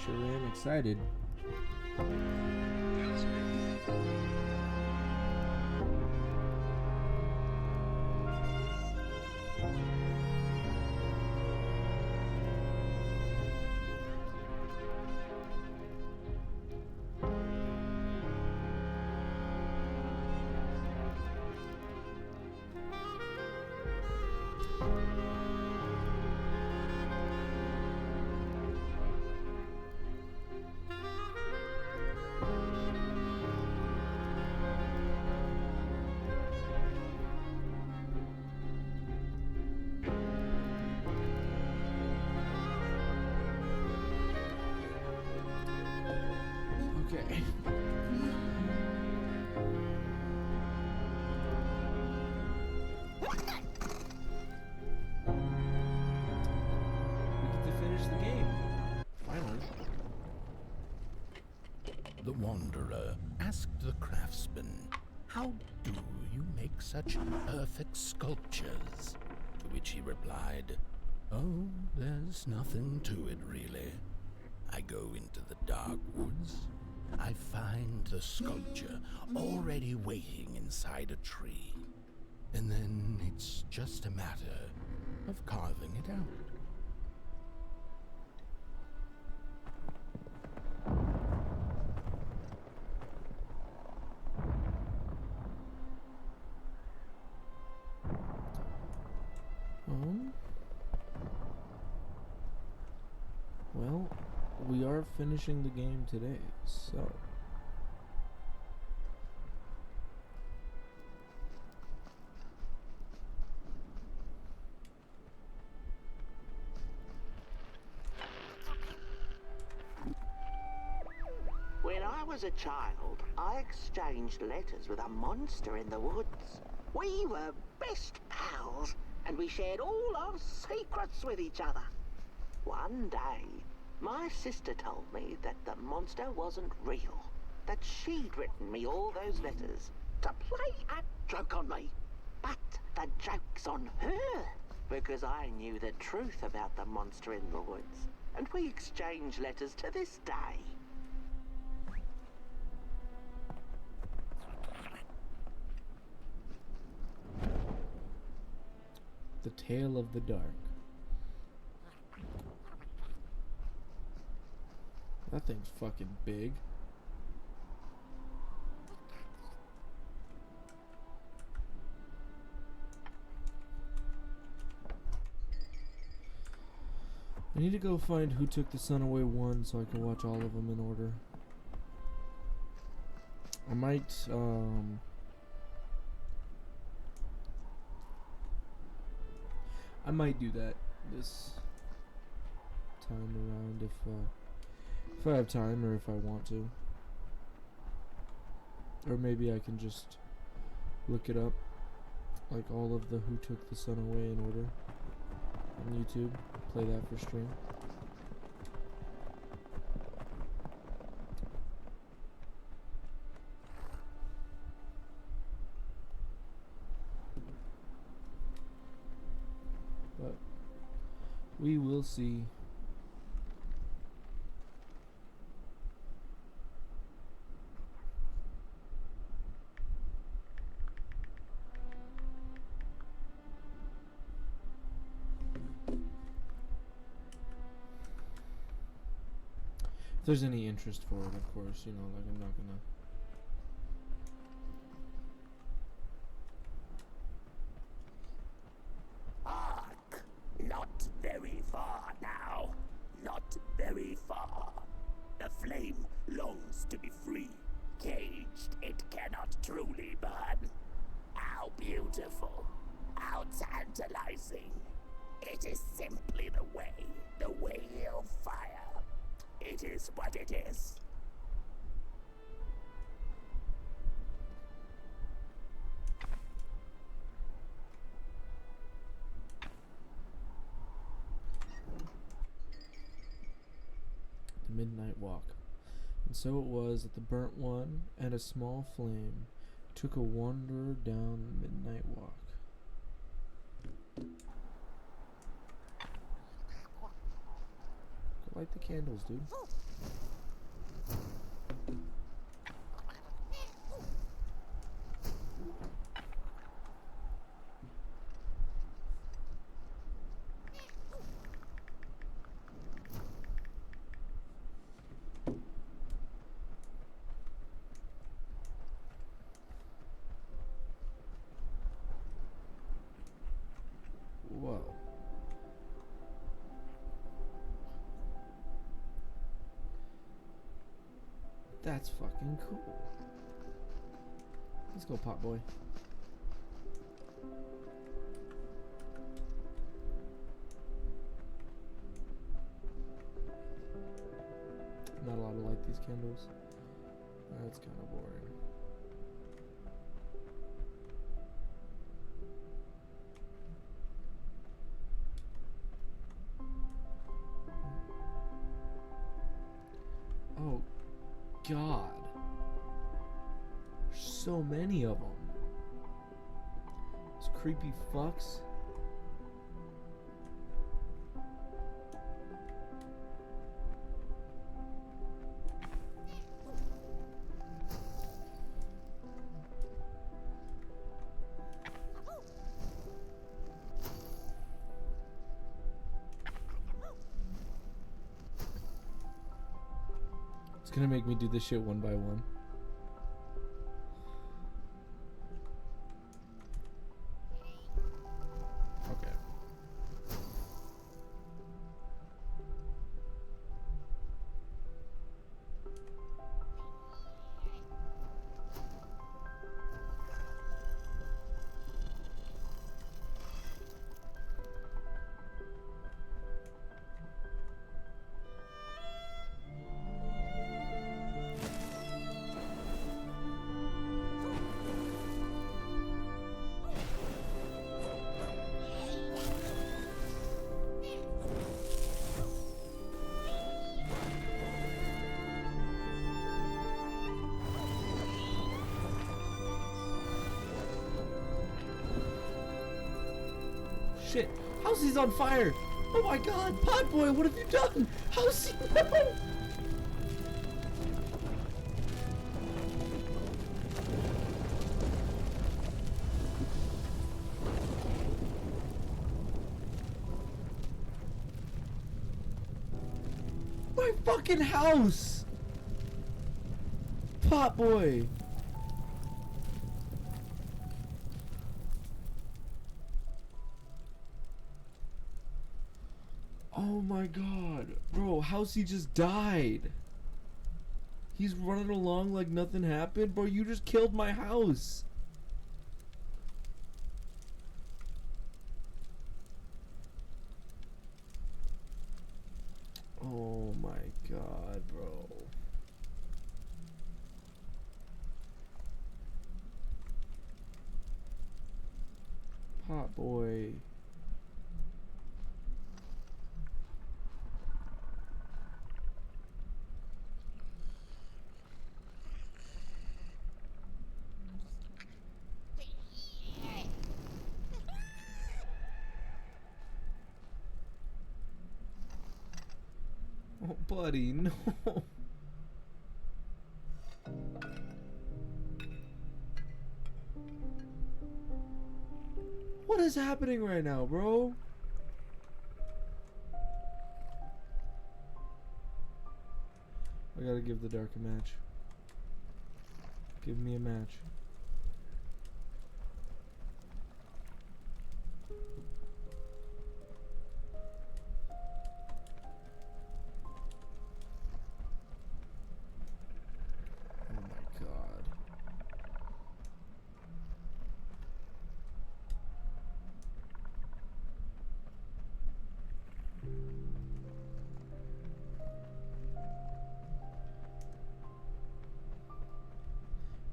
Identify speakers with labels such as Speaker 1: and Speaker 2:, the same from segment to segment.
Speaker 1: Sure am excited. Okay. We get to finish the game. Finally.
Speaker 2: The Wanderer asked the craftsman, "How do you make such perfect sculptures?" To which he replied, "Oh, there's nothing to it really. I go into the dark woods. I find the sculpture already waiting inside a tree. And then it's just a matter of carving it out."
Speaker 1: Well, we are finishing the game today, so...
Speaker 3: When I was a child, I exchanged letters with a monster in the woods. We were best pals, and we shared all our secrets with each other. One day, my sister told me that the monster wasn't real, that she'd written me all those letters to play a joke on me. But the joke's on her, because I knew the truth about the monster in the woods, and we exchange letters to this day.
Speaker 1: The Tale of the Dark. That thing's fucking big. I need to go find Who Took the Sun Away 1 so I can watch all of them in order. I might, I might do that this time around if I have time or if I want to. Or maybe I can just look it up, like all of the Who Took the Sun Away in order on YouTube, play that for stream. But we will see. If there's any interest for it, of course, you know, like I'm not gonna...
Speaker 4: Hark! Not very far now. Not very far. The flame longs to be free. Caged, it cannot truly burn. How beautiful. How tantalizing. It is simply the way of fire. It is what it is.
Speaker 1: The Midnight Walk. And so it was that the burnt one and a small flame took a wanderer down the midnight walk. Go light the candles, dude. That's fucking cool. Let's go, pot boy. I'm not allowed to light these candles. That's kind of boring. Oh, God. There's so many of them. Those creepy fucks. It's gonna make me do this shit one by one. Okay. Shit! Housey's on fire! Oh my God! Pot boy, what have you done? Housey, no! My fucking house! Pot boy! Oh my God, bro, Housey just died. He's running along like nothing happened. Bro, you just killed my house. Oh my God, bro. Pot boy. Oh, buddy, no. What is happening right now, bro? I gotta give the dark a match. Give me a match.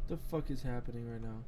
Speaker 1: What the fuck is happening right now?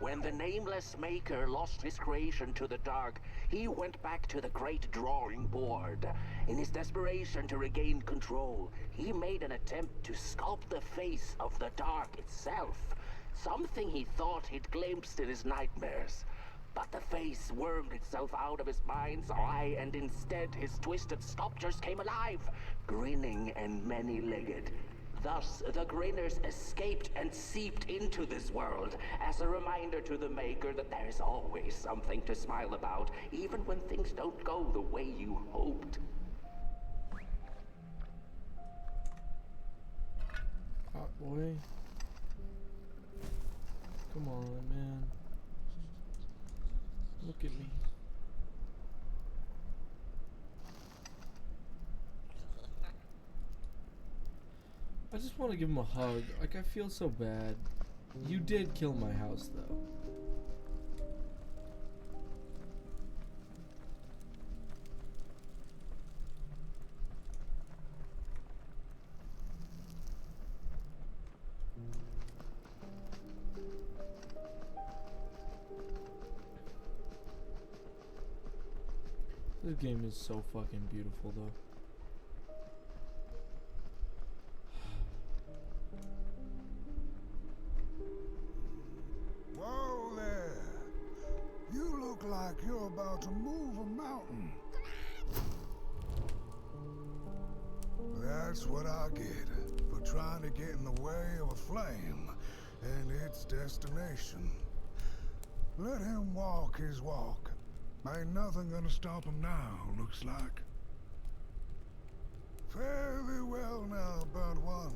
Speaker 3: When the nameless maker lost his creation to the dark, he went back to the great drawing board. In his desperation to regain control, he made an attempt to sculpt the face of the dark itself, something he thought he'd glimpsed in his nightmares. But the face wormed itself out of his mind's eye, and instead his twisted sculptures came alive, grinning and many-legged.
Speaker 5: Thus, the Grinners escaped and seeped into this world as a reminder to the Maker that there is always something to smile about, even when things don't go the way you hoped.
Speaker 1: Hot boy. Come on, man. Look at me. I just want to give him a hug. Like, I feel so bad. You did kill my house, though. This game is so fucking beautiful, though.
Speaker 6: Whoa there! You look like you're about to move a mountain. That's what I get for trying to get in the way of a flame and its destination. Let him walk his walk. Ain't nothing gonna stop him now, looks like. Fare thee well now, Burnt One.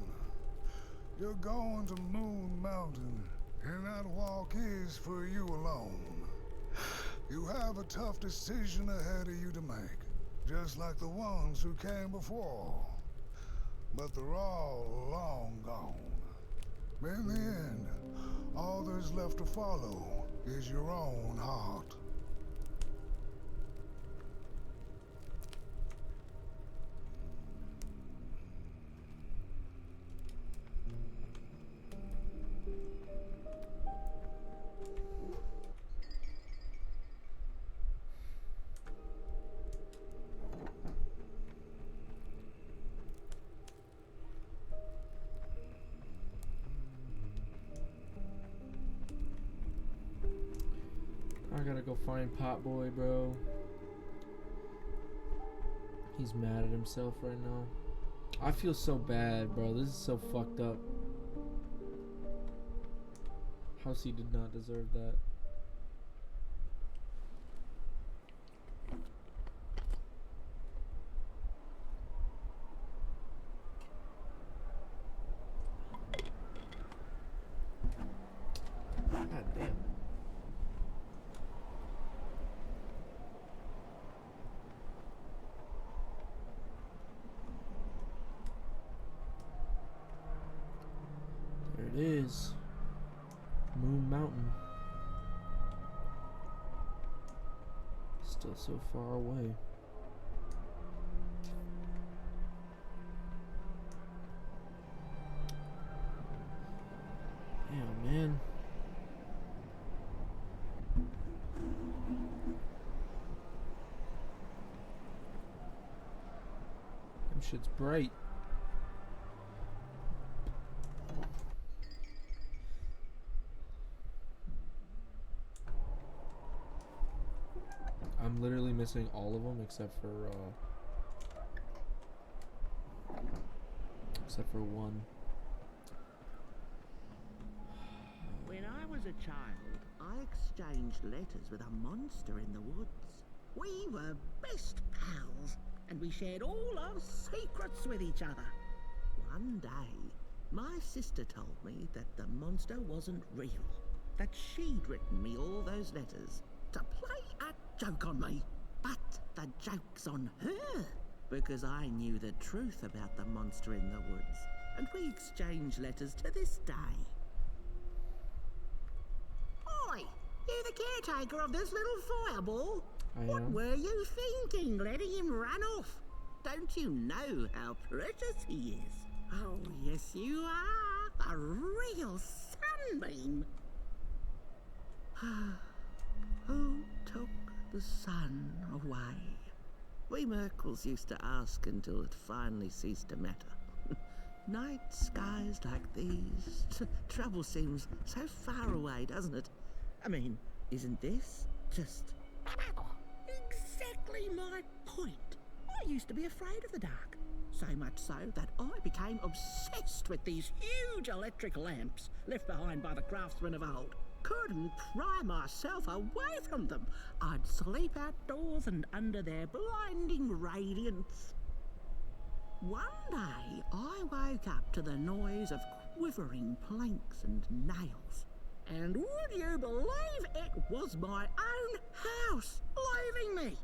Speaker 6: You're going to Moon Mountain, and that walk is for you alone. You have a tough decision ahead of you to make, just like the ones who came before. But they're all long gone. In the end, all there's left to follow is your own heart.
Speaker 1: I gotta go find Pot Boy, bro. He's mad at himself right now. I feel so bad, bro. This is so fucked up. Housey did not deserve that. God damn. There it is. Moon Mountain. Still so far away. Yeah, man. Them shit's bright. I'm literally missing all of them except for one.
Speaker 3: When I was a child, I exchanged letters with a monster in the woods. We were best pals, and we shared all our secrets with each other. One day, my sister told me that the monster wasn't real, that she'd written me all those letters to play a joke on me. But the joke's on her, because I knew the truth about the monster in the woods, and we exchange letters to this day. Oi, you the caretaker of this little fireball? What were you thinking, letting him run off? Don't you know how precious he is? Oh, yes you are. A real sunbeam. Who took the sun away? We Merkles used to ask until it finally ceased to matter. Night skies like these. Trouble seems so far away, doesn't it? I mean, isn't this just exactly my point? I used to be afraid of the dark. So much so that I became obsessed with these huge electric lamps left behind by the craftsmen of old. Couldn't pry myself away from them. I'd sleep outdoors and under their blinding radiance. One day, I woke up to the noise of quivering planks and nails. And would you believe it was my own house leaving me?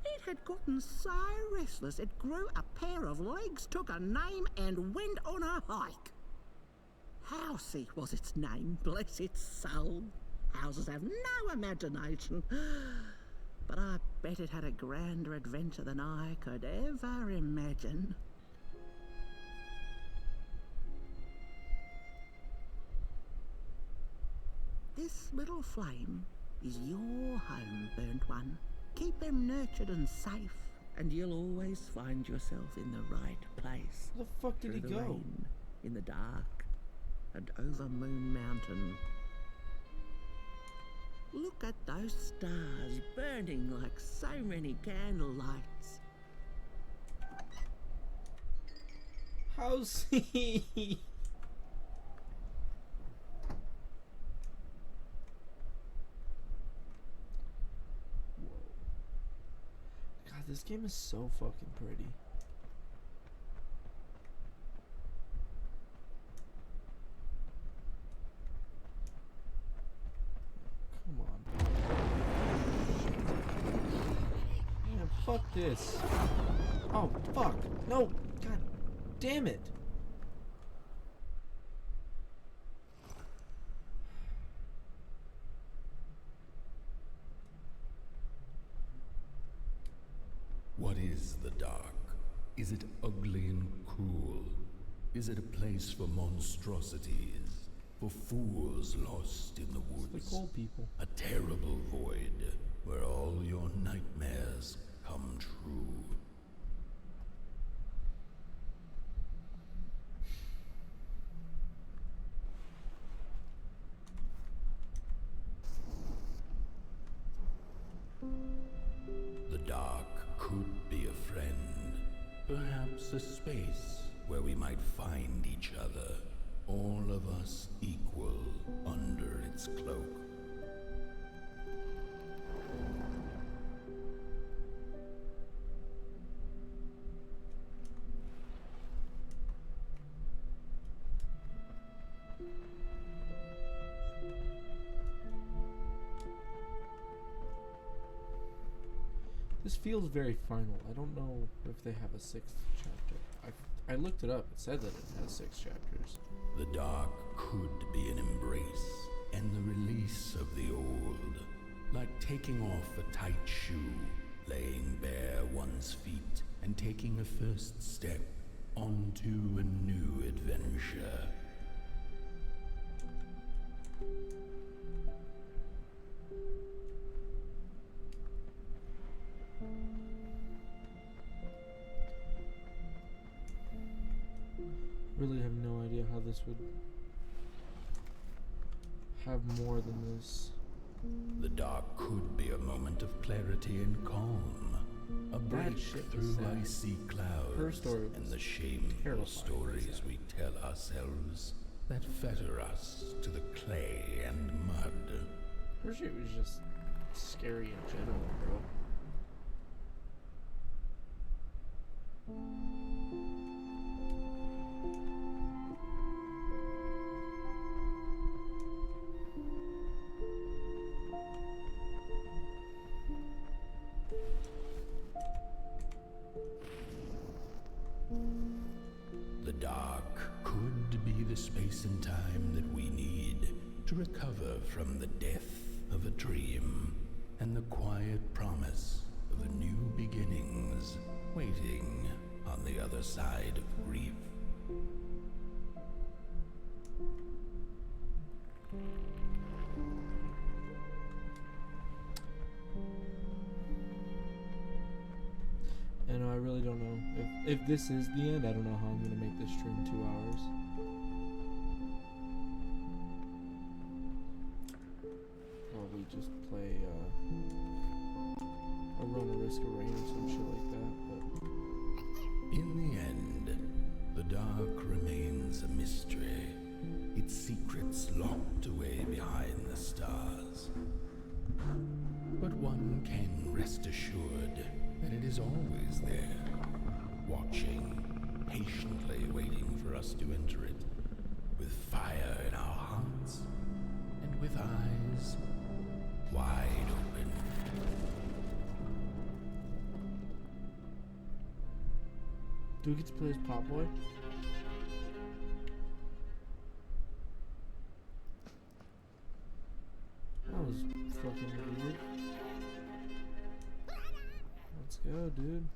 Speaker 3: It had gotten so restless it grew a pair of legs, took a name, and went on a hike. Housey was its name, bless its soul. Houses have no imagination. But I bet it had a grander adventure than I could ever imagine. This little flame is your home, burnt one. Keep them nurtured and safe, and you'll always find yourself in the right place.
Speaker 1: Where the fuck did he
Speaker 3: Through the
Speaker 1: go?
Speaker 3: rain, in the dark, and over Moon Mountain. Look at those stars burning like so many candle lights.
Speaker 1: How's he? God, this game is so fucking pretty. Come on. Man, fuck this. Oh, fuck. No. God damn it.
Speaker 2: What is the dark? Is it ugly and cruel? Is it a place for monstrosities? For fools lost in the
Speaker 1: It's
Speaker 2: woods?
Speaker 1: the coal people.
Speaker 2: A terrible void where all your nightmares come true. The dark could be a friend, perhaps a space where we might find each other, all of us equal under its cloak.
Speaker 1: This feels very final. I don't know if they have a sixth chapter. I looked it up. It said that it has 6 chapters.
Speaker 2: The dark could be an embrace and the release of the old, like taking off a tight shoe, laying bare one's feet, and taking a first step onto a new adventure.
Speaker 1: Really have no idea how this would have more than this.
Speaker 2: The dark could be a moment of clarity and calm, a break
Speaker 1: shit is
Speaker 2: through
Speaker 1: sad.
Speaker 2: icy clouds
Speaker 1: Her story
Speaker 2: and
Speaker 1: was
Speaker 2: the shameful
Speaker 1: terrifying,
Speaker 2: stories
Speaker 1: sad.
Speaker 2: we tell ourselves that fetter us to the clay and mud.
Speaker 1: Her shit was just scary in general, bro.
Speaker 2: The dark could be the space and time that we need to recover from the death of a dream and the quiet promise of new beginnings waiting on the other side of grief.
Speaker 1: And I really don't know. If this is the end, I don't know how I'm gonna make this stream 2 hours. Probably just play a Run a Risk of Rain or some shit like that. But
Speaker 2: In the end, holds a mystery, its secrets locked away behind the stars. But one can rest assured that it is always there, watching, patiently waiting for us to enter it, with fire in our hearts and with eyes wide open.
Speaker 1: Do we get to play as Pop Boy? That was fucking weird. Let's go, dude.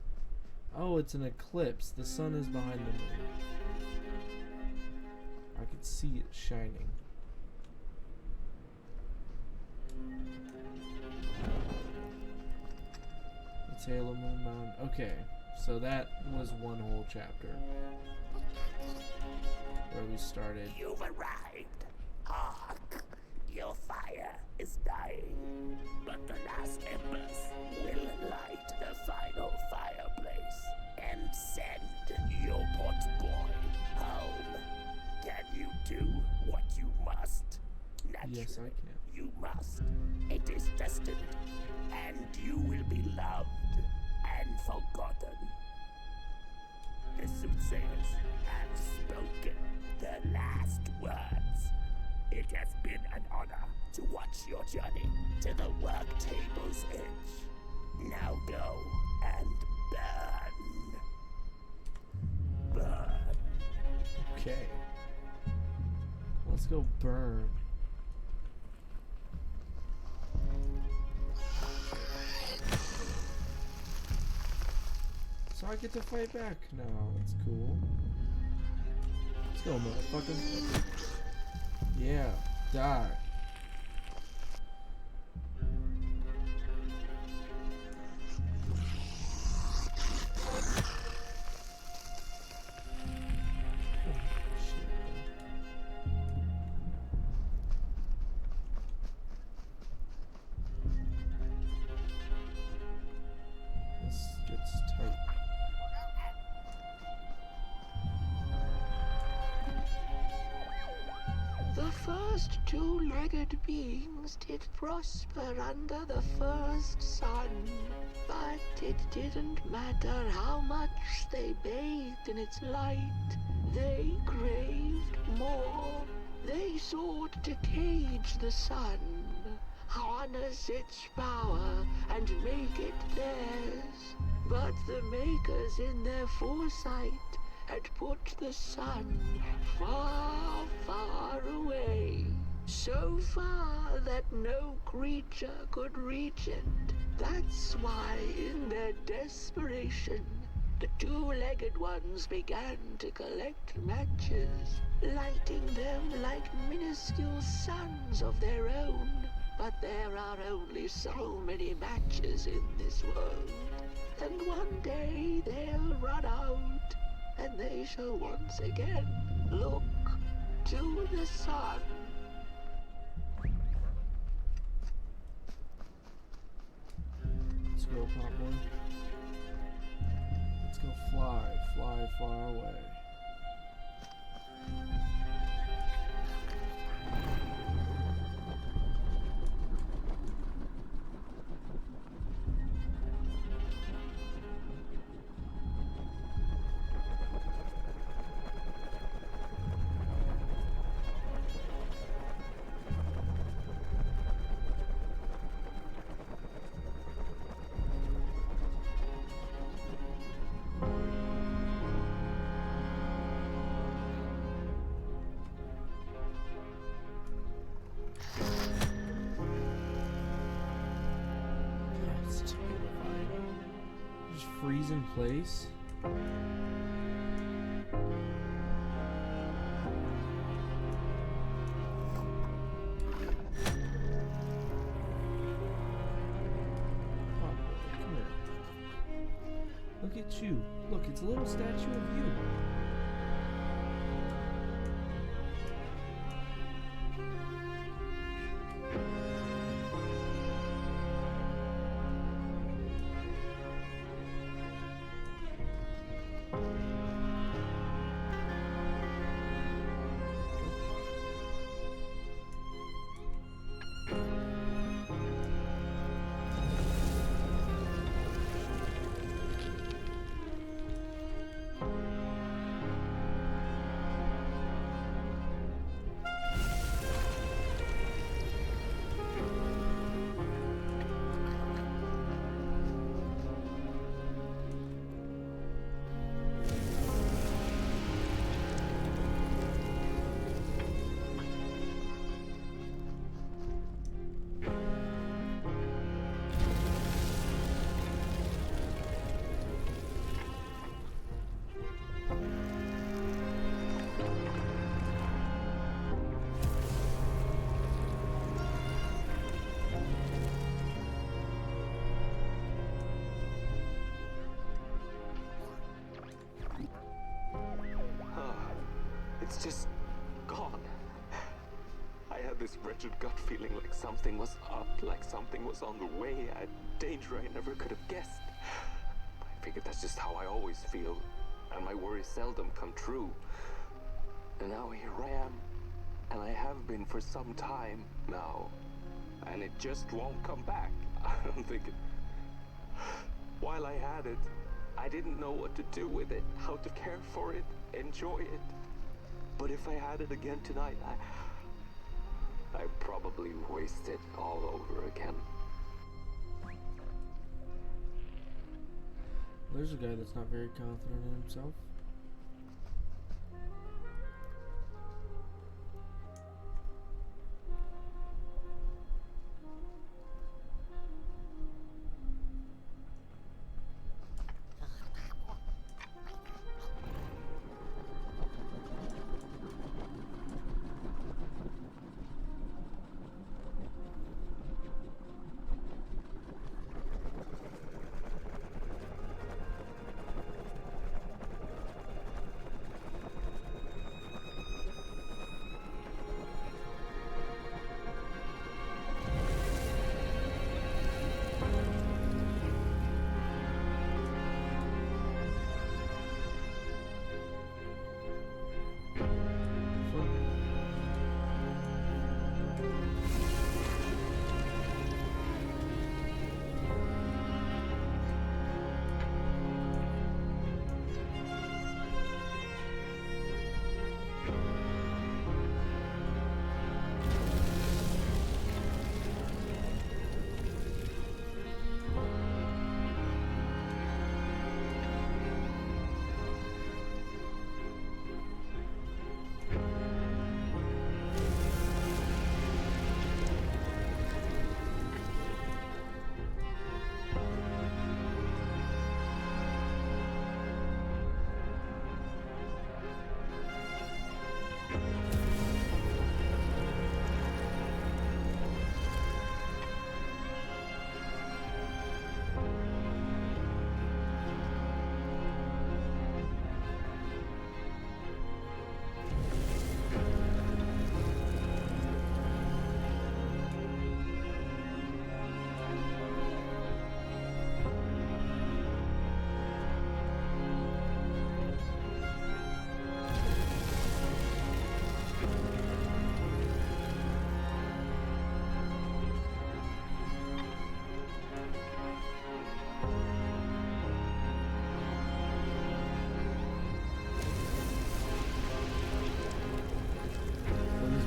Speaker 1: Oh, it's an eclipse. The sun is behind the moon. I could see it shining. It's Halo Moon Mountain. Okay, so that was one whole chapter where we started.
Speaker 4: You've arrived. Hark! Your fire is dying, but the last embers will light the final fireplace and send your pot boy home. Can you do what you must? Naturally,
Speaker 1: Yes, I can.
Speaker 4: you must. It is destined, and you will be loved and forgotten. The soothsayers have spoken the last words. It has been an honor to watch your journey to the work table's edge. Now go and burn. Burn.
Speaker 1: Okay. Let's go burn. So I get to fight back now. That's cool. Let's go, motherfucker. Yeah, die. This gets tight.
Speaker 3: The first two-legged beings did prosper under the first sun, but it didn't matter how much they bathed in its light. They craved more. They sought to cage the sun, harness its power, and make it theirs. But the makers, in their foresight, had put the sun far, far away. So far that no creature could reach it. That's why, in their desperation, the two-legged ones began to collect matches, lighting them like minuscule suns of their own. But there are only so many matches in this world, and one day they'll run out, and they shall once again look to the sun.
Speaker 1: Let's go, Pop Boy. Let's go fly, fly far away. That's terrifying. Just freeze in place. Pop Boy, come here. Look at you. Look, it's a little statue of you.
Speaker 7: It's just gone. I had this wretched gut feeling like something was up, like something was on the way, a danger I never could have guessed. I figured that's just how I always feel, and my worries seldom come true. And now here I am, and I have been for some time now, and it just won't come back. I'm thinking, while I had it, I didn't know what to do with it, how to care for it, enjoy it. But if I had it again tonight, I'd probably waste it all over again.
Speaker 1: There's a guy that's not very confident in himself.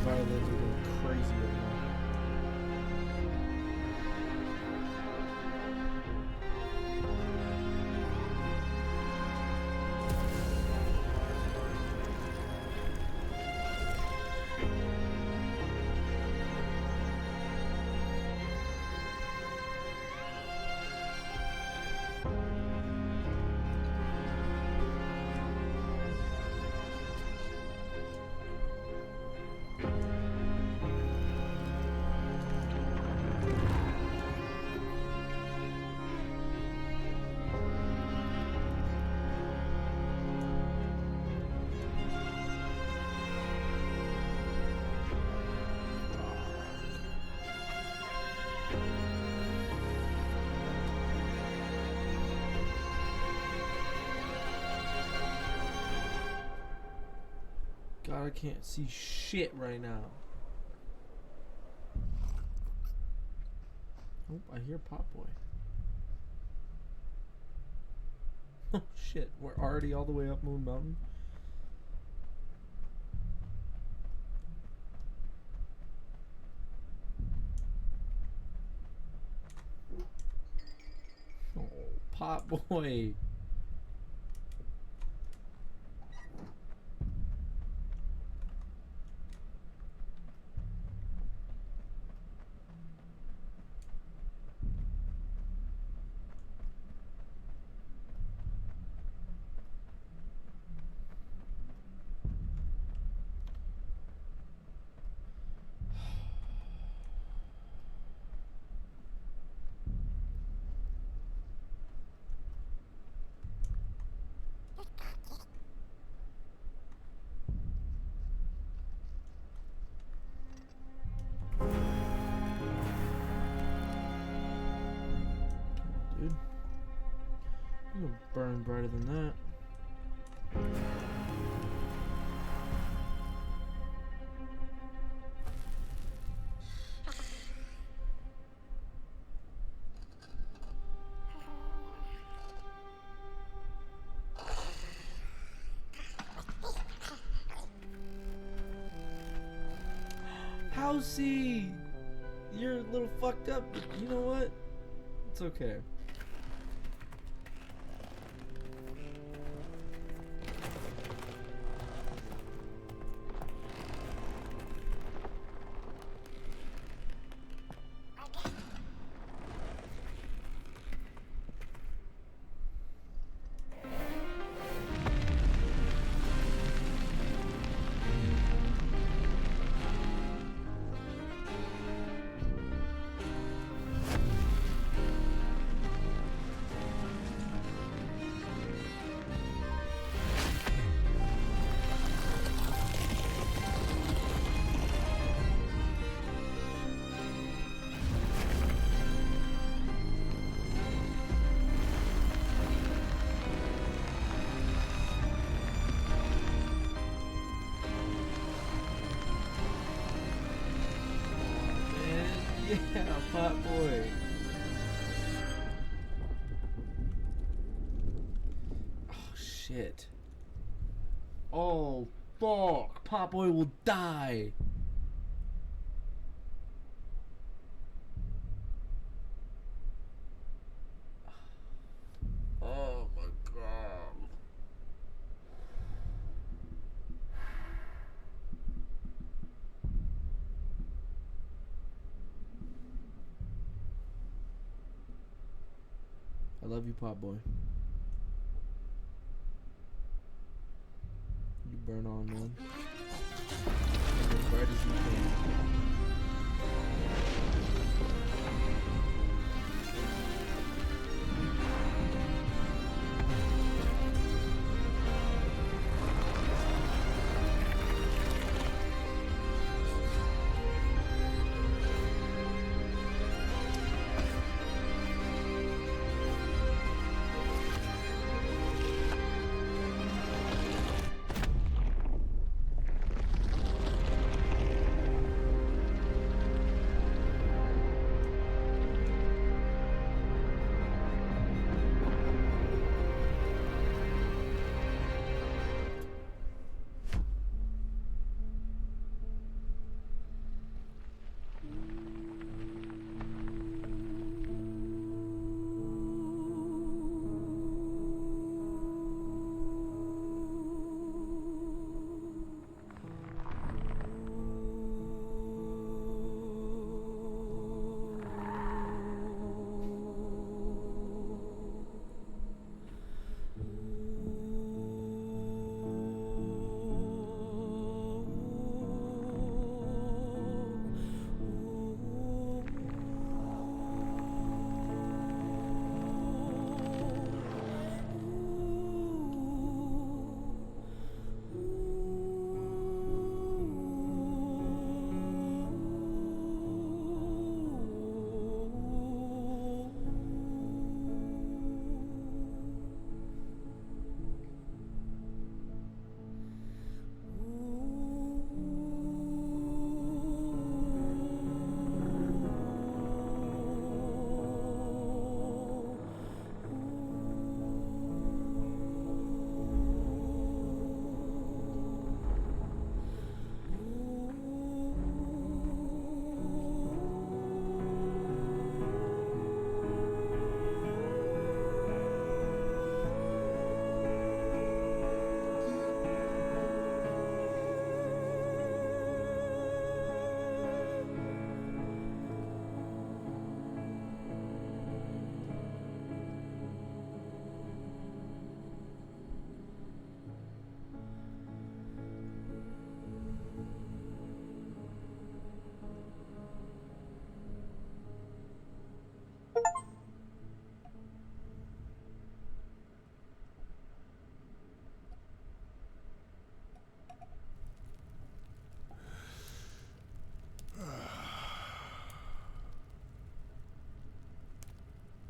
Speaker 1: Violins are going crazy right now. God, I can't see shit right now. Oh, I hear Pop Boy. Oh shit, we're already all the way up Moon Mountain. Oh, Pop Boy. dude. You're burning brighter than that. Housey! You're a little fucked up, but you know what? It's okay. Yeah, pot boy. Oh shit. Oh fuck. Pot boy will die. Oh my god. I love you, pot boy. You burn on, man. As bright as you can.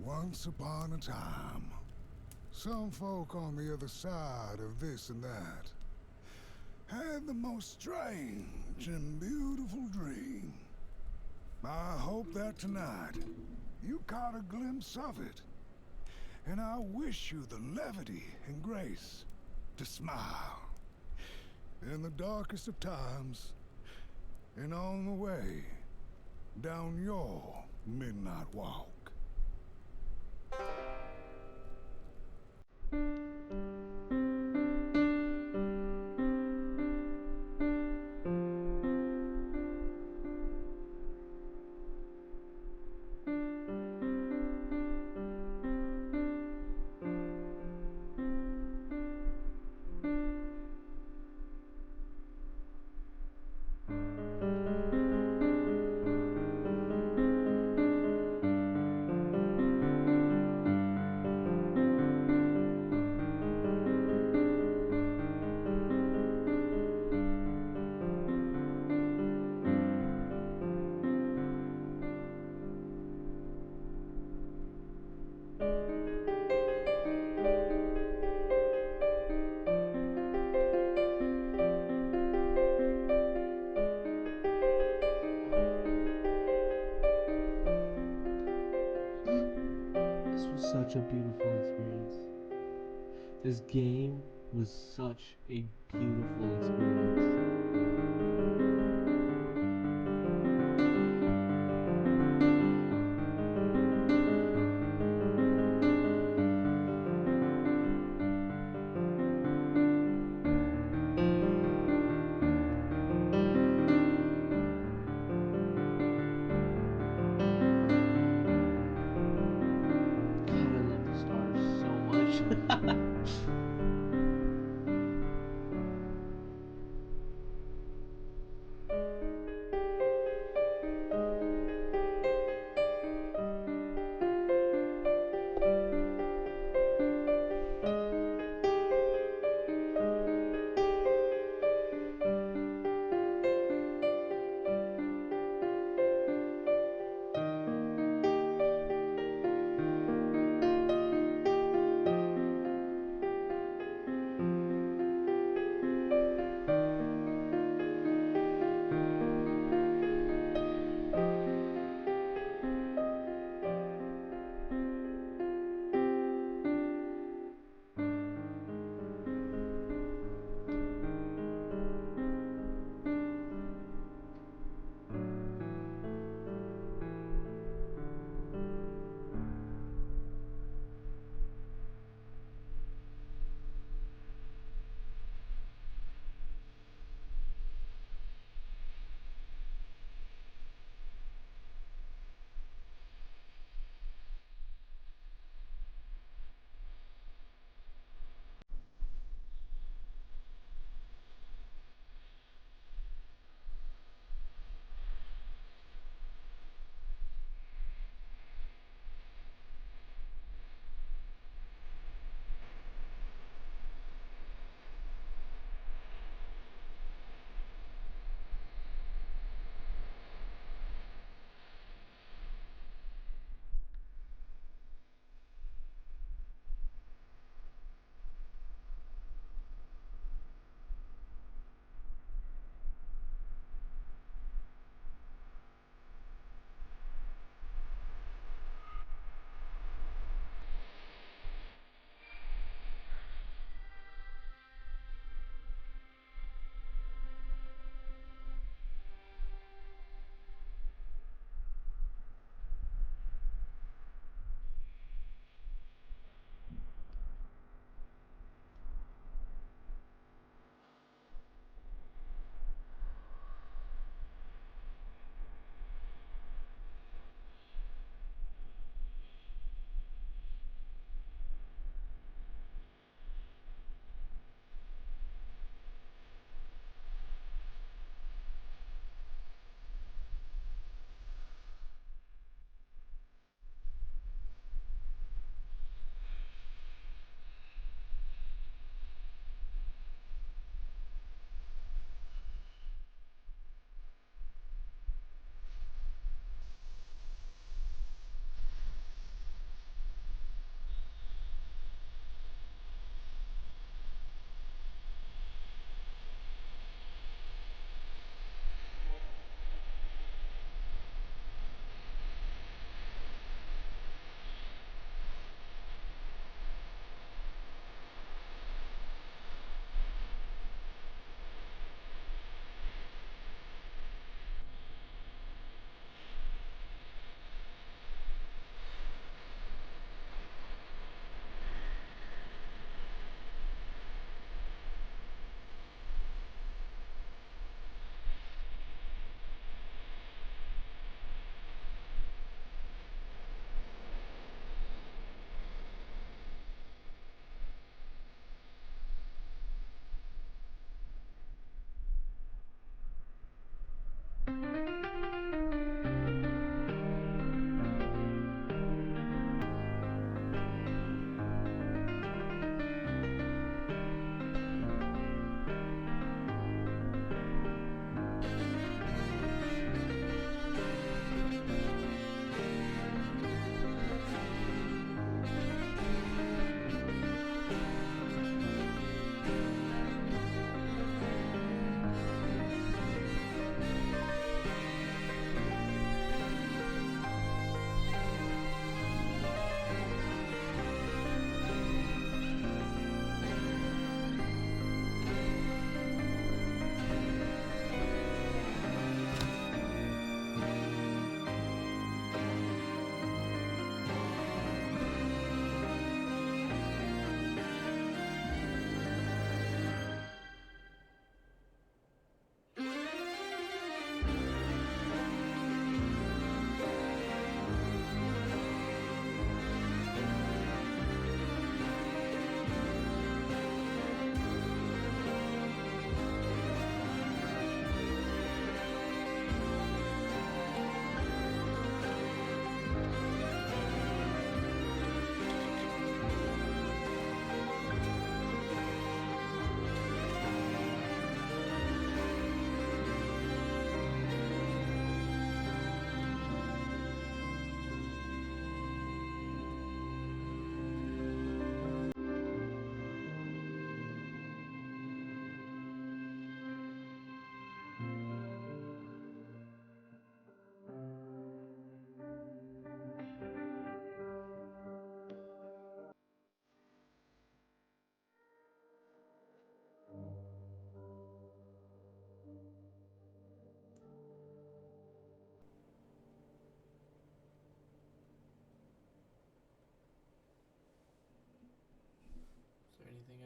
Speaker 6: Once upon a time, some folk on the other side of this and that had the most strange and beautiful dream. I hope that tonight you caught a glimpse of it, and I wish you the levity and grace to smile in the darkest of times and on the way down your midnight walk.
Speaker 1: This was such a beautiful experience. This game was such a beautiful experience. God, I love the stars so much.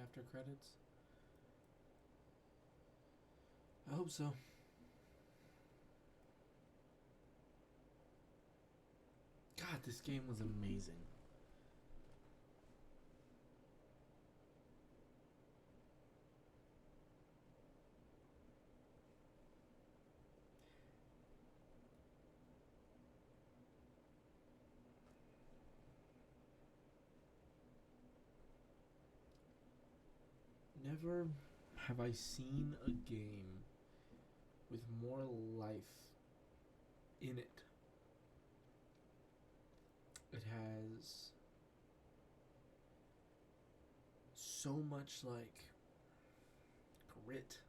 Speaker 1: after credits? I hope so. God, this game was amazing. Never have I seen a game with more life in it. It has so much like grit.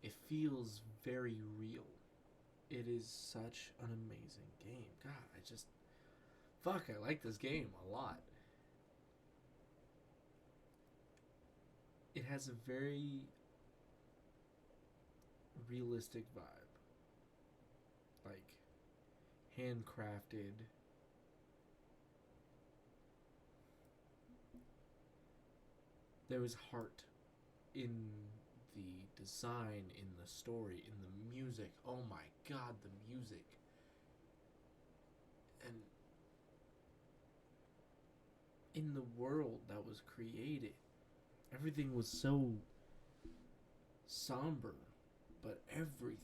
Speaker 1: It feels very real. It is such an amazing game. God, I like this game a lot. It has a very realistic vibe. Like, handcrafted. There was heart in the design, in the story, in the music. Oh my god, the music. And in the world that was created. Everything was so somber, but everything.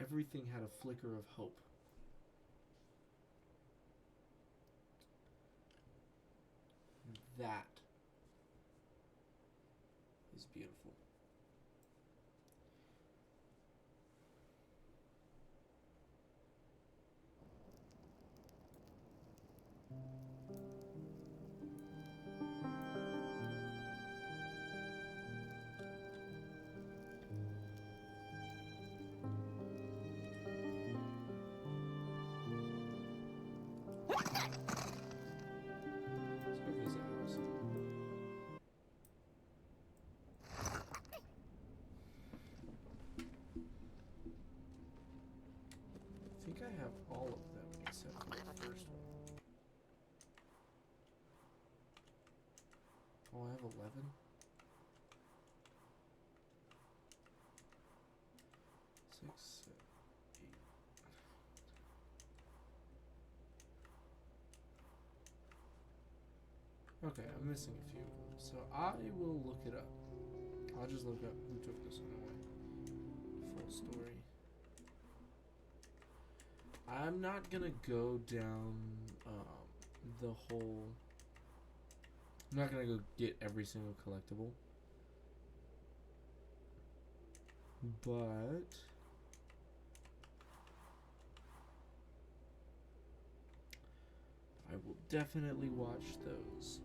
Speaker 1: Everything had a flicker of hope. That is beautiful. Let's go visit house. I think I have all of them except for the first one. Oh, I have 11? Six, 7, 8. Okay, I'm missing a few of them, so I will look it up. I'll just look up who took this one away. Full story. I'm not gonna go down the whole... I'm not gonna go get every single collectible. But... I will definitely watch those.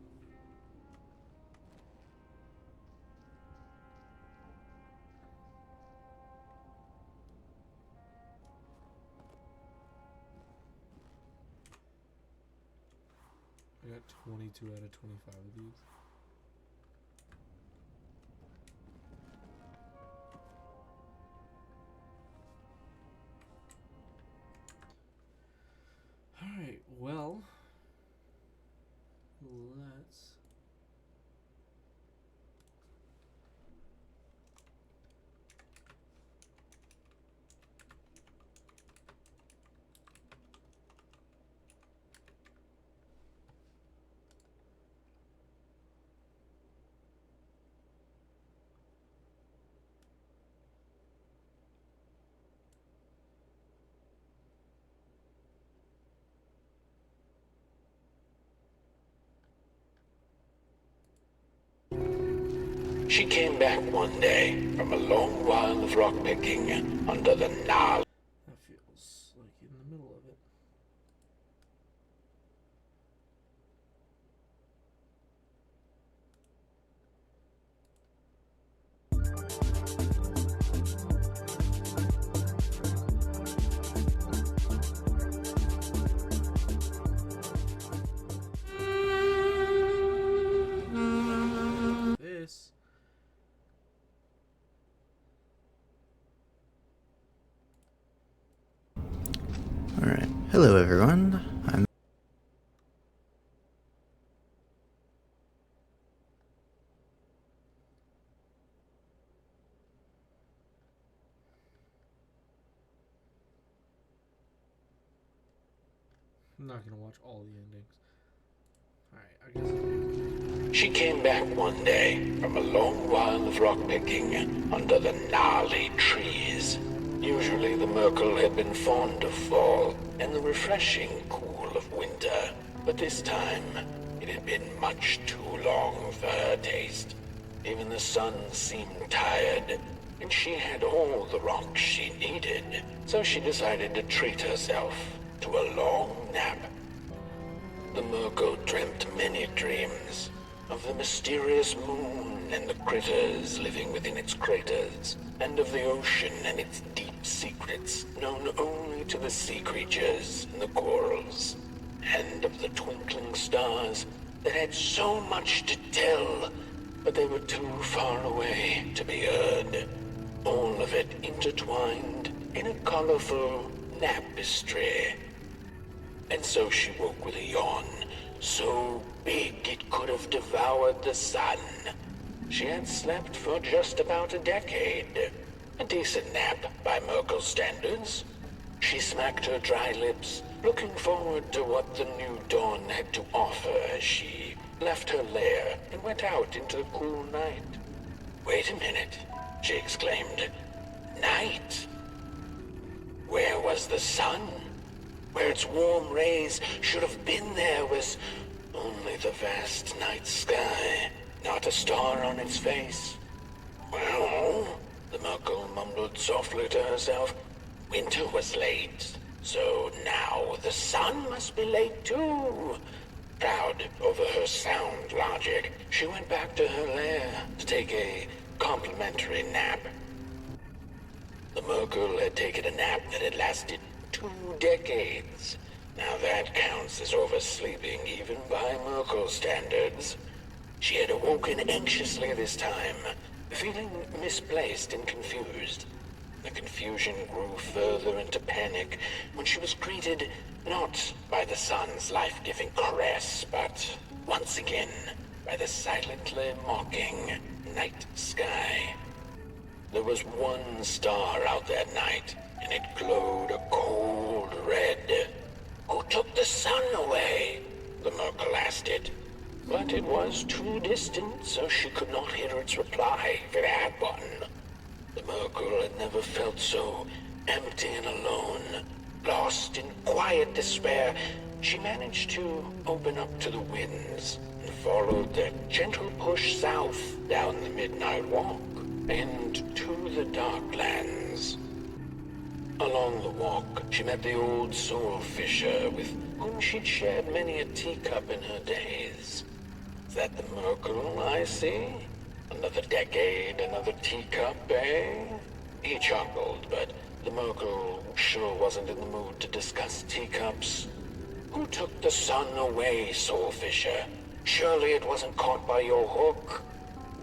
Speaker 1: I got 22 out of 25 of these. Alright, well, let's...
Speaker 2: She came back one day from a long while of rock-picking under the gnarly...
Speaker 1: That feels like in the middle of it. This...
Speaker 8: Hello everyone, I'm
Speaker 1: not gonna watch all the endings. Alright, I guess.
Speaker 2: She came back one day from a long while of rock picking under the gnarly trees. Usually the Merkel had been fond of fall and the refreshing cool of winter, but this time it had been much too long for her taste. Even the sun seemed tired, and she had all the rocks she needed, so she decided to treat herself to a long nap. The Merkel dreamt many dreams of the mysterious moon and the critters living within its craters, and of the ocean and its deep secrets known only to the sea creatures and the corals, and of the twinkling stars that had so much to tell, but they were too far away to be heard. All of it intertwined in a colorful napestry. And so she woke with a yawn, so big it could have devoured the sun. She had slept for just about a decade. A decent nap by Merkel standards. She smacked her dry lips, looking forward to what the new dawn had to offer as she left her lair and went out into the cool night. Wait a minute, she exclaimed. Night? Where was the sun? Where its warm rays should have been there was only the vast night sky, not a star on its face. Well, the Merkel mumbled softly to herself, winter was late, so now the sun must be late too. Proud over her sound logic, she went back to her lair to take a complimentary nap. The Merkel had taken a nap that had lasted 2 decades. Now that counts as oversleeping even by Merkel standards. She had awoken anxiously this time, feeling misplaced and confused. The confusion grew further into panic when she was greeted not by the sun's life-giving caress, but once again by the silently mocking night sky. There was one star out that night, and it glowed a cold red. Who took the sun away? The Merkel asked it. But it was too distant, so she could not hear its reply if it had one. The Merkel had never felt so empty and alone. Lost in quiet despair, she managed to open up to the winds and followed their gentle push south down the Midnight Walk and to the Darklands. Along the walk, she met the old soul fisher with whom she'd shared many a teacup in her days. Is that the Merkel I see? Another decade, another teacup, eh? He chuckled, but the Merkel sure wasn't in the mood to discuss teacups. Who took the sun away, soul fisher? Surely it wasn't caught by your hook?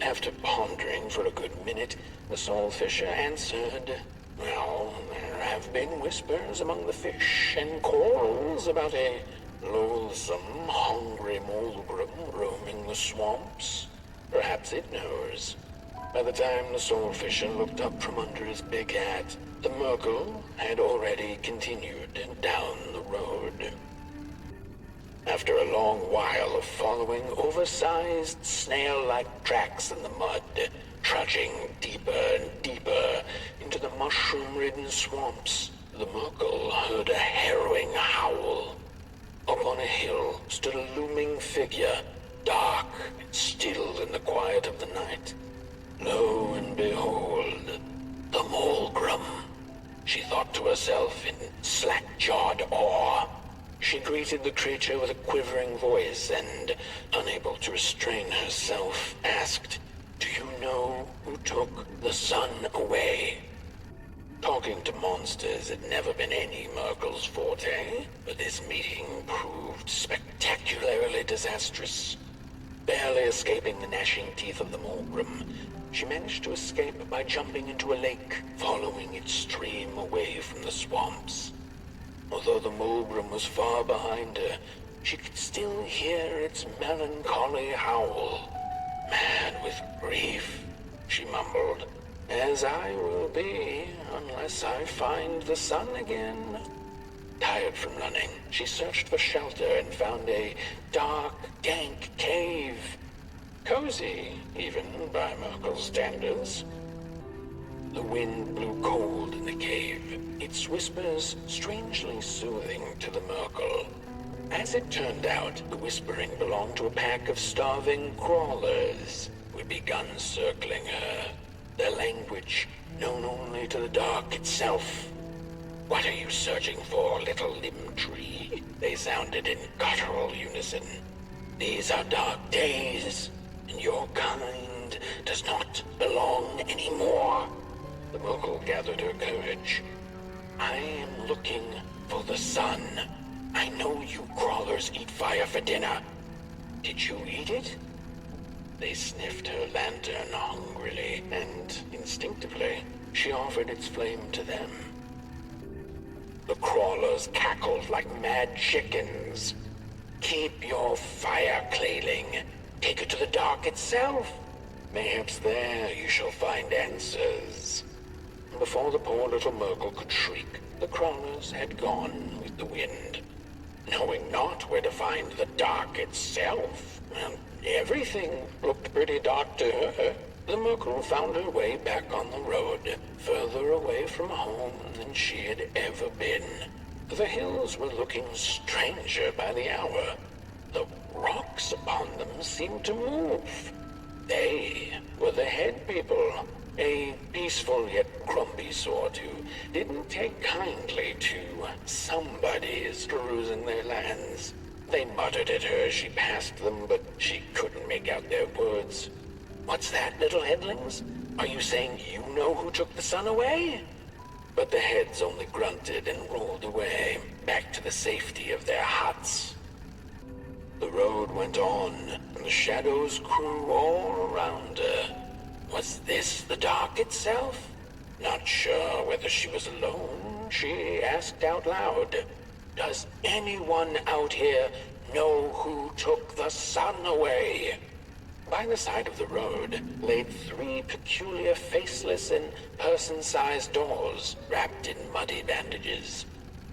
Speaker 2: After pondering for a good minute, the soul fisher answered, well, there have been whispers among the fish and corals about a loathsome, hungry Mulgrim roaming the swamps. Perhaps it knows. By the time the soul fisher looked up from under his big hat, the Merkel had already continued down the road. After a long while of following oversized snail-like tracks in the mud, trudging deeper and deeper into the mushroom-ridden swamps, the Merkel heard a harrowing howl. Up on a hill stood a looming figure, dark and still in the quiet of the night. Lo and behold, the Mulgrim, she thought to herself in slack-jawed awe. She greeted the creature with a quivering voice and, unable to restrain herself, asked, "Do you know who took the sun away?" Talking to monsters had never been any Merkel's forte, but this meeting proved spectacularly disastrous. Barely escaping the gnashing teeth of the Mulgrim, she managed to escape by jumping into a lake, following its stream away from the swamps. Although the Mulgrim was far behind her, she could still hear its melancholy howl. Mad with grief, she mumbled, as I will be unless I find the sun again. Tired from running, she searched for shelter and found a dark, dank cave. Cozy, even by Merkel's standards. The wind blew cold in the cave, its whispers strangely soothing to the Merkel. As it turned out, the whispering belonged to a pack of starving crawlers who had begun circling her, their language known only to the dark itself. "What are you searching for, little limb tree?" they sounded in guttural unison. "These are dark days, and your kind does not belong anymore." The Mogul gathered her courage. "I am looking for the sun. I know you crawlers eat fire for dinner. Did you eat it?" They sniffed her lantern hungrily, and instinctively, she offered its flame to them. The crawlers cackled like mad chickens. "Keep your fire, Clayling. Take it to the dark itself. Mayhaps there you shall find answers." Before the poor little Merkel could shriek, the crawlers had gone with the wind. Knowing not where to find the dark itself, and everything looked pretty dark to her, the Merkel found her way back on the road, further away from home than she had ever been. The hills were looking stranger by the hour. The rocks upon them seemed to move. They were the head people, a peaceful yet grumpy sort who didn't take kindly to somebody's perusing their lands. They muttered at her as she passed them, but she couldn't make out their words. "What's that, little headlings? Are you saying you know who took the sun away?" But the heads only grunted and rolled away, back to the safety of their huts. The road went on, and the shadows grew all around her. Was this the dark itself? Not sure whether she was alone, she asked out loud, "Does anyone out here know who took the sun away?" By the side of the road lay 3 peculiar faceless and person-sized dolls wrapped in muddy bandages.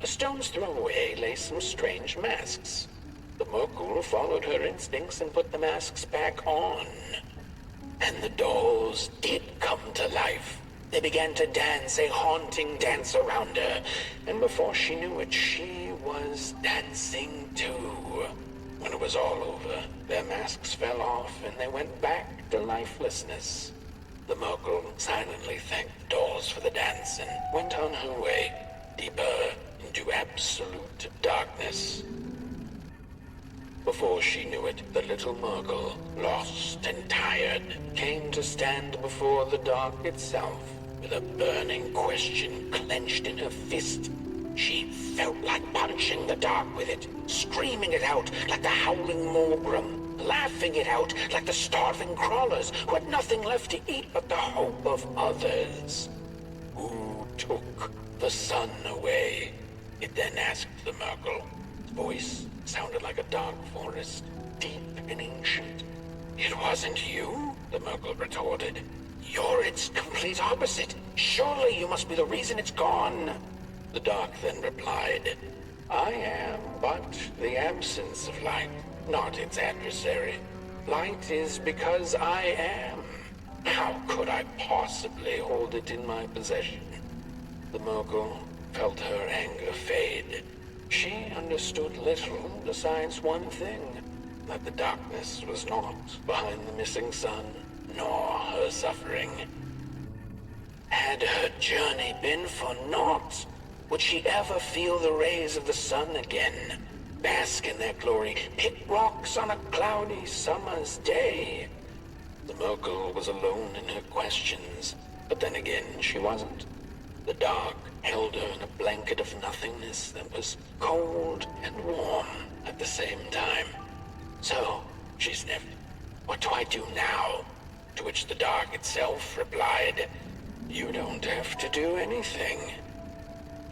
Speaker 2: A stone's throw away lay some strange masks. The Merkul followed her instincts and put the masks back on. And the dolls did come to life. They began to dance a haunting dance around her, and before she knew it, she was dancing too. When it was all over, their masks fell off and they went back to lifelessness. The Merkul silently thanked the dolls for the dance and went on her way, deeper into absolute darkness. Before she knew it, the little Merkul, lost and tired, came to stand before the dark itself with a burning question clenched in her fist. She felt like punching the dark with it, screaming it out like the howling Morgrim, laughing it out like the starving crawlers who had nothing left to eat but the hope of others. Who took the sun away? It then asked the Merkul. Its voice sounded like a dark forest, deep and ancient. "It wasn't you?" the Merkul retorted. "You're its complete opposite. Surely you must be the reason it's gone." The dark then replied, "I am but the absence of light, not its adversary. Light is because I am. How could I possibly hold it in my possession?" The Merkul felt her anger fade. She understood little besides one thing, that the darkness was not behind the missing sun, nor her suffering. Had her journey been for naught? Would she ever feel the rays of the sun again? Bask in their glory, pick rocks on a cloudy summer's day? The Merkul was alone in her questions, but then again she wasn't. The dark held her in a blanket of nothingness that was cold and warm at the same time. "So," she sniffed, "what do I do now?" To which the dark itself replied, "You don't have to do anything.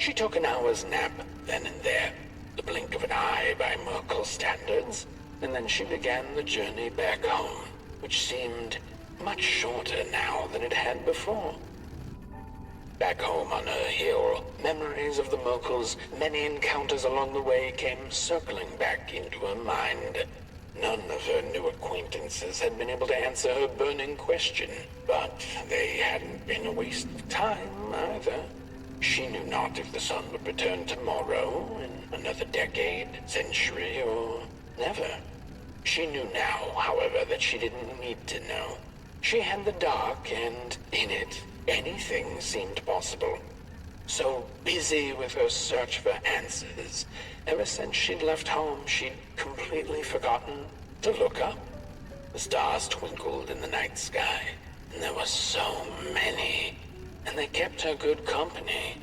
Speaker 2: She took an hour's nap then and there, the blink of an eye by Merkel standards, and then she began the journey back home, which seemed much shorter now than it had before. Back home on her hill, memories of the Merkel's many encounters along the way came circling back into her mind. None of her new acquaintances had been able to answer her burning question, but they hadn't been a waste of time either. She knew not if the sun would return tomorrow, in another decade, century, or never. She knew now, however, that she didn't need to know. She had the dark, and in it, anything seemed possible. So busy with her search for answers, ever since she'd left home, she'd completely forgotten to look up. The stars twinkled in the night sky, and there were so many, and they kept her good company.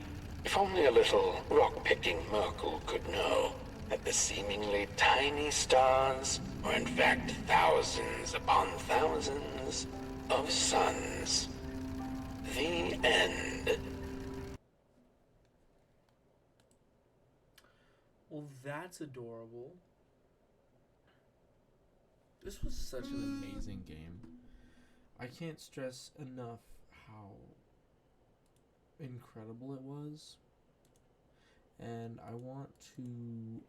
Speaker 2: If only a little rock-picking Merkel could know that the seemingly tiny stars were in fact thousands upon thousands of suns. The end.
Speaker 1: Well, that's adorable. This was such an amazing game. I can't stress enough how incredible it was. And I want to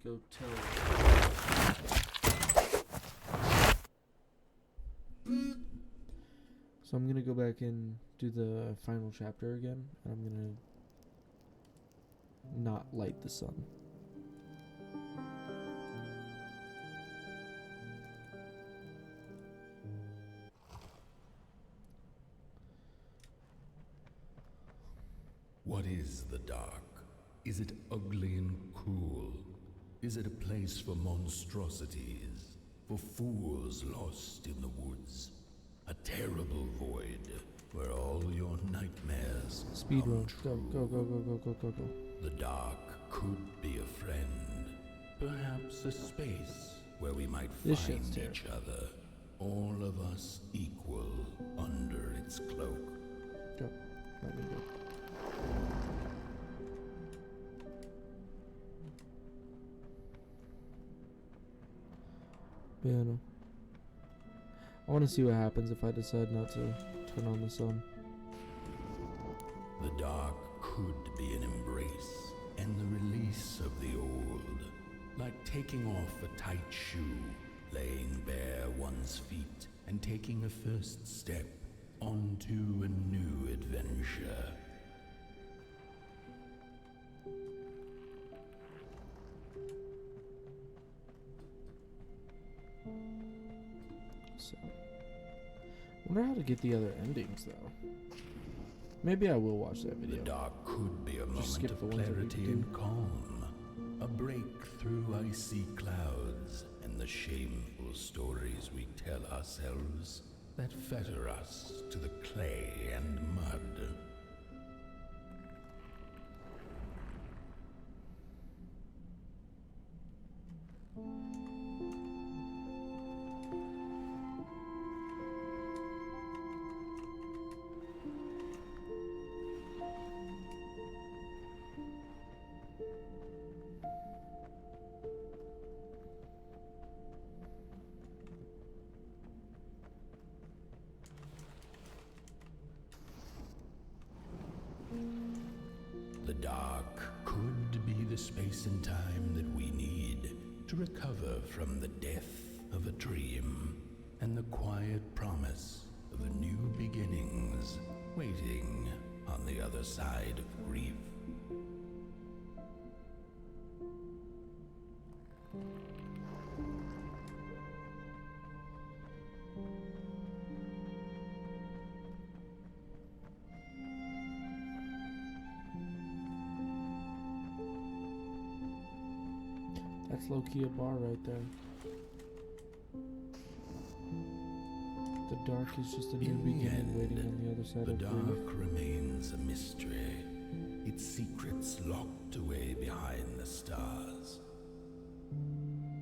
Speaker 1: go tell. So I'm gonna go back and do the final chapter again, and I'm gonna not light the sun.
Speaker 2: What is the dark? Is it ugly and cruel? Is it a place for monstrosities? For fools lost in the woods? A terrible void where all your nightmares
Speaker 1: Speed
Speaker 2: come
Speaker 1: run.
Speaker 2: true.
Speaker 1: Go.
Speaker 2: The dark could be a friend. Perhaps a space where we might
Speaker 1: This
Speaker 2: find
Speaker 1: shit's
Speaker 2: each other. All of us equal under its cloak.
Speaker 1: Go. Let me go. Piano. I want to see what happens if I decide not to turn on the sun.
Speaker 2: The dark could be an embrace and the release of the old, like taking off a tight shoe, laying bare one's feet, and taking a first step onto a new adventure.
Speaker 1: So, I wonder how to get the other endings though. Maybe I will watch that video.
Speaker 2: The dark could be a moment
Speaker 1: skip
Speaker 2: of
Speaker 1: the ones that we
Speaker 2: clarity
Speaker 1: do.
Speaker 2: and calm, a break through icy clouds and the shameful stories we tell ourselves that fetter us to the clay and mud. The dark could be the space and time that we need to recover from the death of a dream and the quiet promise of new beginnings waiting on the other side of grief.
Speaker 1: That's low-key a bar right there. The dark is just a new
Speaker 2: In the
Speaker 1: beginning
Speaker 2: end,
Speaker 1: waiting on the other side
Speaker 2: the
Speaker 1: of grief.
Speaker 2: dark remains a mystery, its secrets locked away behind the stars.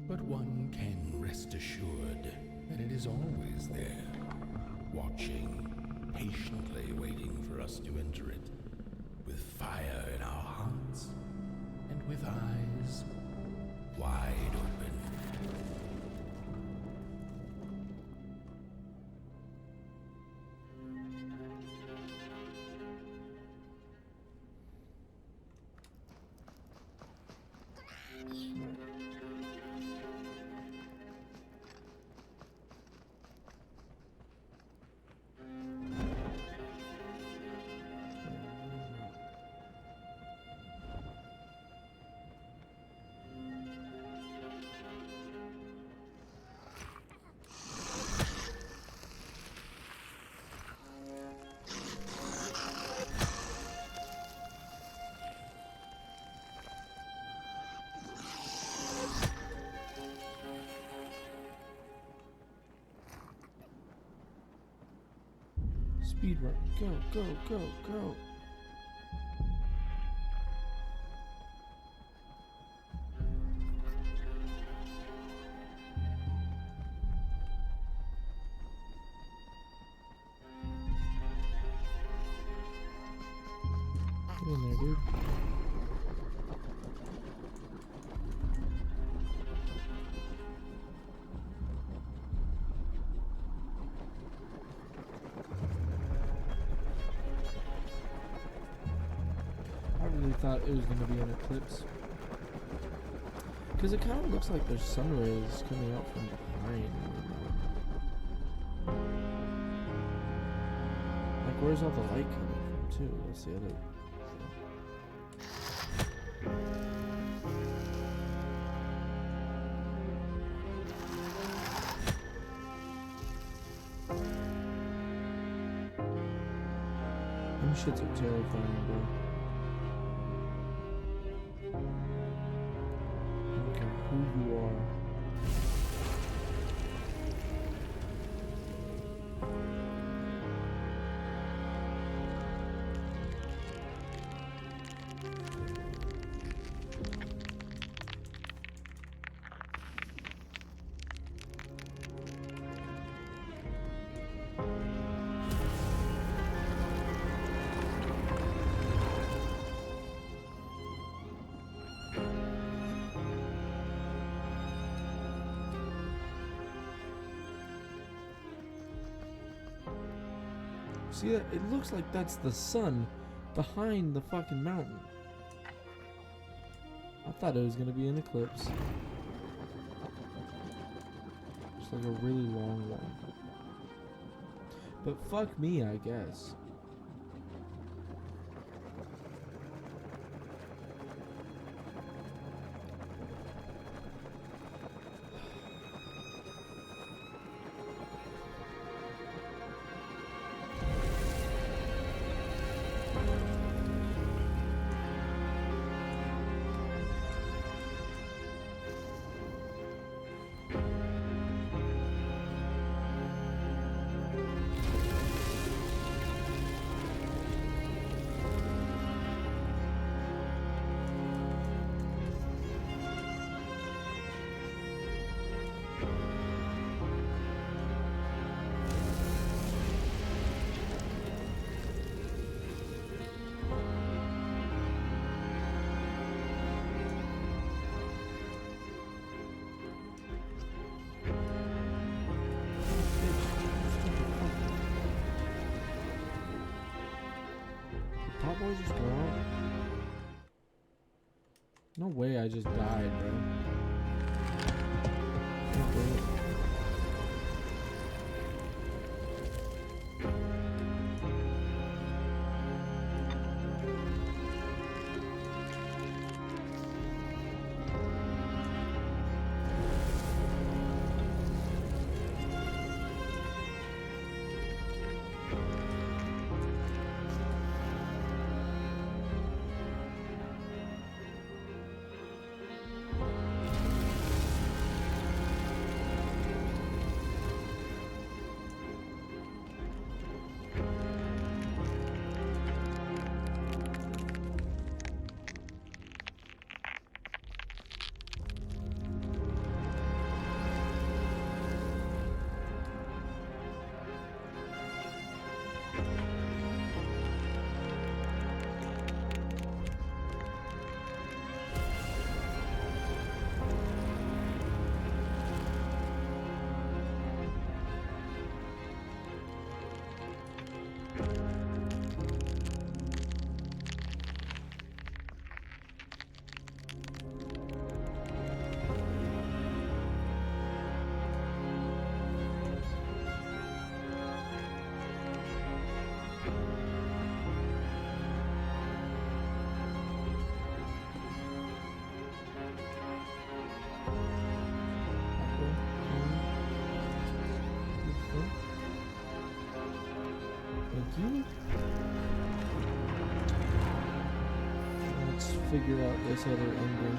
Speaker 2: But one can rest assured that it is always there, watching, patiently waiting for us us to enter it, with fire in our hearts and with eyes wide open.
Speaker 1: Speed run. Go, go, go, go. Get in there, dude. Thought it was going to be an eclipse, because it kind of looks like there's sun rays coming out from behind. Like, where's all the light coming from too? That's the other thing. Them shits are terrifying, bro. Who you are. See that? It looks like that's the sun behind the fucking mountain. I thought it was gonna be an eclipse. Just like a really long one. But fuck me, I guess. Boy just go out? No way I just died, bro. Can't believe it. you. Let's figure out this other ending.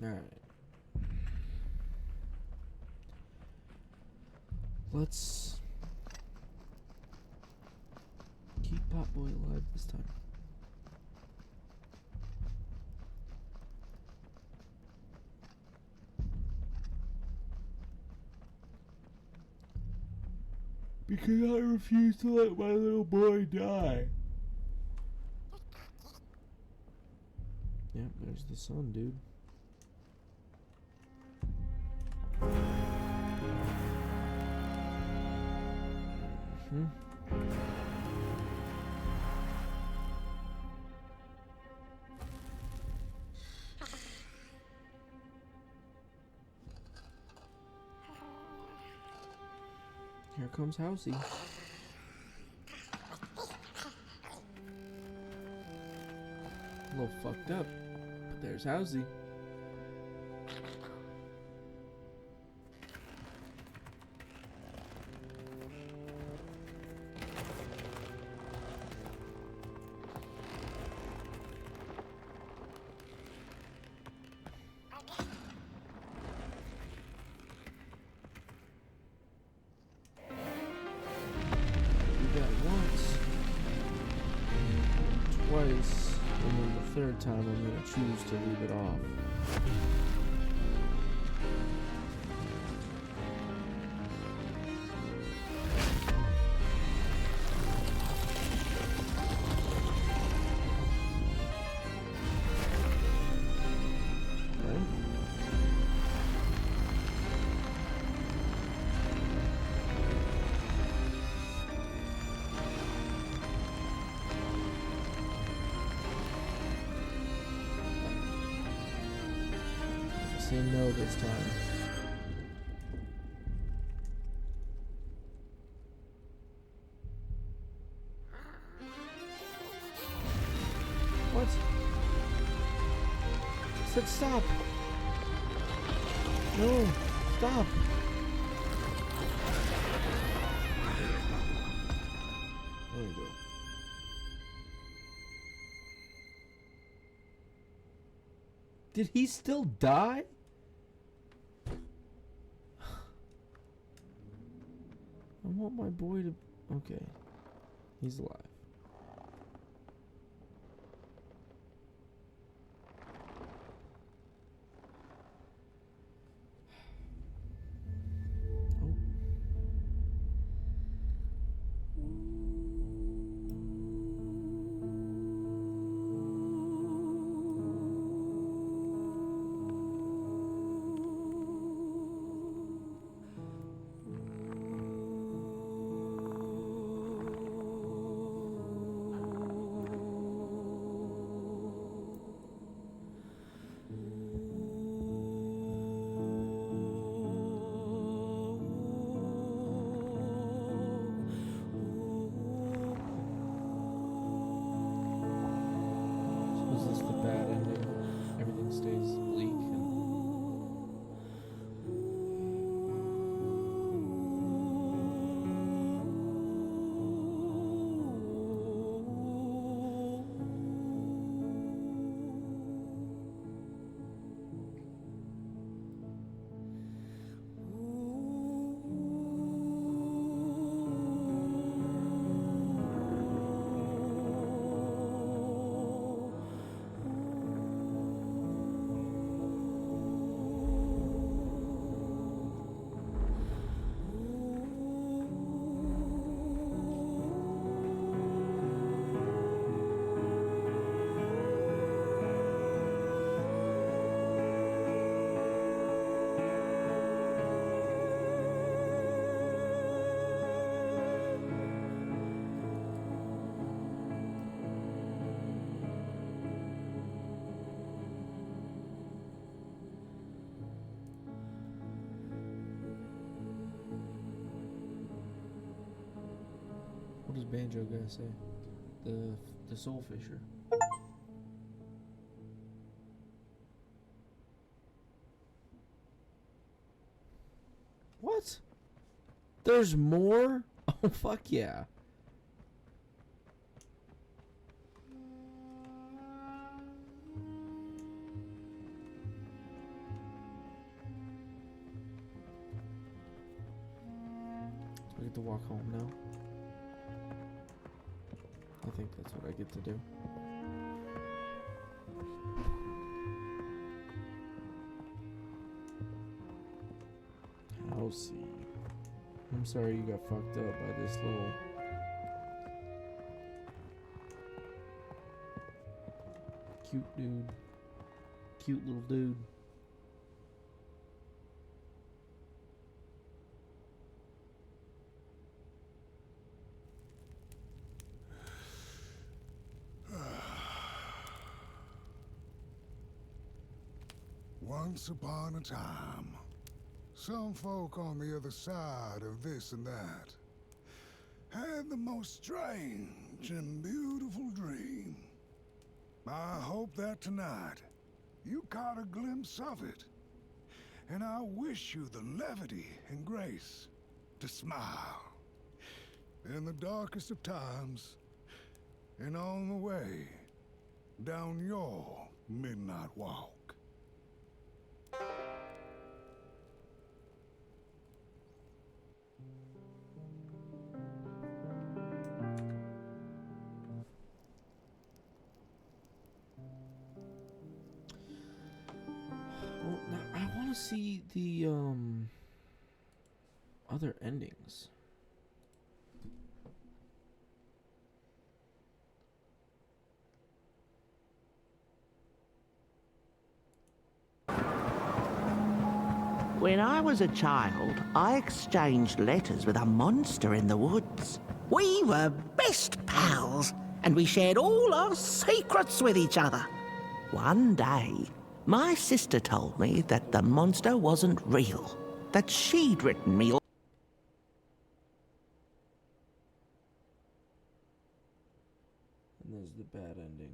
Speaker 1: Alright. Let's keep Pot Boy alive this time. Because I refuse to let my little boy die. Yep, there's the sun, dude. Here comes Housey. A little fucked up. But there's Housey. Twice, and then the third time I'm going to choose to leave it off. Say no this time. What? I said stop. No, stop. There you go. Did he still die? I want my boy to... Okay. He's alive. Oh. What does Banjo guy say? The Soul Fisher. What? There's more? Oh fuck yeah. I get to walk home now. I think that's what I get to do. Housey. I'm sorry you got fucked up by this little cute dude. Cute little dude.
Speaker 6: Once upon a time, some folk on the other side of this and that had the most strange and beautiful dream. I hope that tonight you caught a glimpse of it, and I wish you the levity and grace to smile in the darkest of times and on the way down your midnight walk.
Speaker 1: Well, now I want to see the other endings.
Speaker 3: When I was a child, I exchanged letters with a monster in the woods. We were best pals, and we shared all our secrets with each other. One day, my sister told me that the monster wasn't real, that she'd written me.
Speaker 1: And there's the bad ending.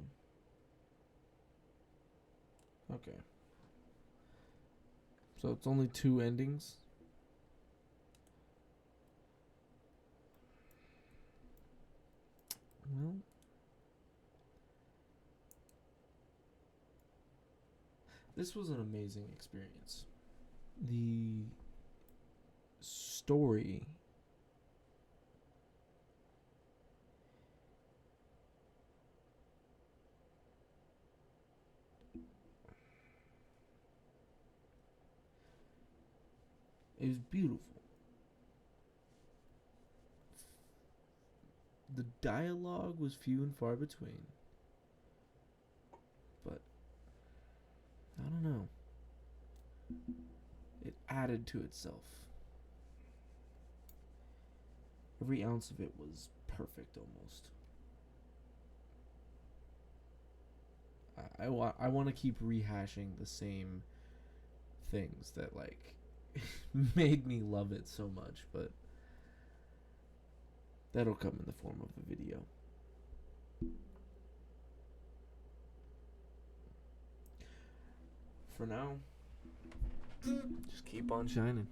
Speaker 1: Okay. So it's only 2 endings? Well, this was an amazing experience. The story it was beautiful. The dialogue was few and far between. But I don't know. It added to itself. Every ounce of it was perfect almost. I want to keep rehashing the same things that like made me love it so much, but that'll come in the form of a video. For now, just keep on shining.